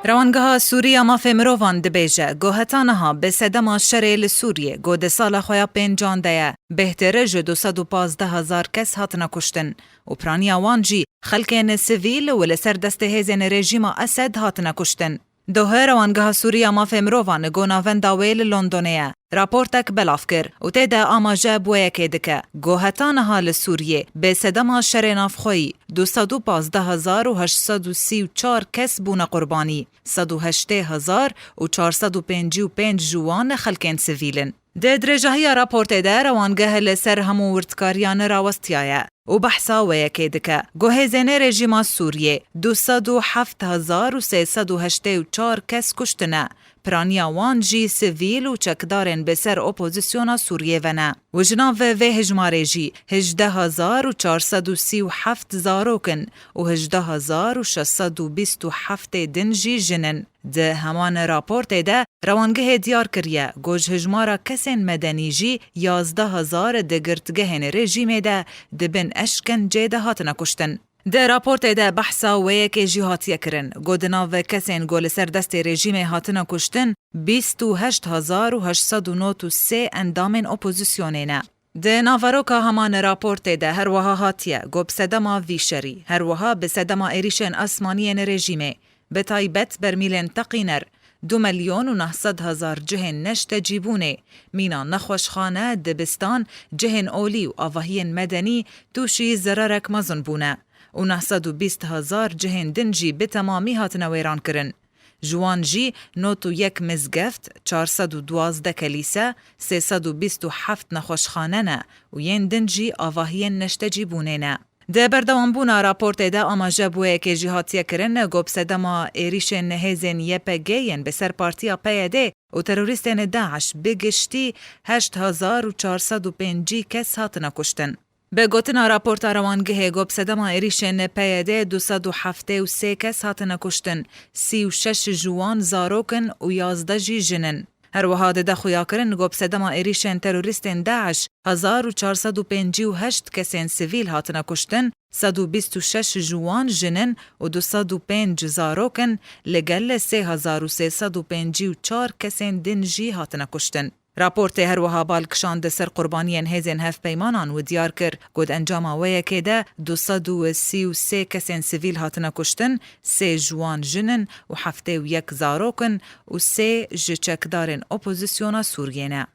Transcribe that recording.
روانگها سوریه مافی مروان دبیجه گوهتانها به سدما شره لسوریه گود سال خویا پنجان ده بهتره جو 215,000 کس هاتنا کشتن و پرانیا وانجی خلکین سیویل و لسر دست هیزن رژیم اسد هاتنا کشتن. دوه روانگها سوریه مافی مروان گوناون داویل لندنیه راپورتک بلاف کر و تیده آماجه بویه که دکه گوهتانها لسوریه به سدما شره نافخویی 215,834 کس بون قربانی 108,455 جوان خلکین سیویلن. ده درجهی راپورت ده روانگه لسر همو ورتکاریان راوستیایه و بحثا و یکی دکه گوهزین رژیم سوریه 207,384 کس کشتنه پرانیا وانجی سیویل و چکدارن بسر اپوزیسیون سوریه ونه و جناو و هجماره جی 18,437 زاروکن و 18,627 دنجی جنن. ده همان راپورت ده روانگه دیار کریه گوش هجمارا کسین مدنی جی 11,000 دگرتگهن رژیم ده دبن اشکن جیده هاتنا کشتن. ده راپورت ده بحثا و یکی جهاتیه کرن گودنا و کسین گول سردست رژیم هاتنا کشتن 28,893 اندامن اپوزیسیونینه. ده ناواروکا همان راپورت ده هر وها هاتیه گو بسدما ویشری هر وها بسدما ایریشن اسمانین رژیمه به تایبت برمیلن تقینر 2,900,000 جهن نشت جیبونه مینا نخوشخانه دبستان جهن اولی و آواهین مدنی توشی زرارک مزن بونه و 920,000 جهن دنجی به تمامی هاتنا ویران کرن. جوان جی 91 مزگفت 412 کلیسه 327 نخوشخانه نه و ین دنجی آواهین نشت جیبونه نه. ده بردوان بونا راپورت ده آماجه بوه که جهاتیه کرن گوب سدما ایریشن هزین یپگین بسر پارتیا پیده و تروریستین داعش بگشتی 8,405 کس هاتنا کشتن. به گوتنا راپورت روانگه گوب سدما ایریشن پیده 273 کس هاتنا کشتن 36 جوان زاروکن و 11 جی جنن. هر وها ده خویا کرن گوب سدما ایریشن تروریستین داعش 1,458 کسین سیویل هاتنا کشتن 126 جوان جنن و 205 زاروکن لگل 3,354 کسین دنجی هاتنا کشتن. راپورت هر وها بالکشان ده سر قربانیان هزین هف پیمانان و دیار کر گود انجام ویا که ده 233 کسین سیویل هاتنا کشتن 3 جوان جنن و 71 زاروکن و 3 جچکدارن اپوزیسیون سوریه نه.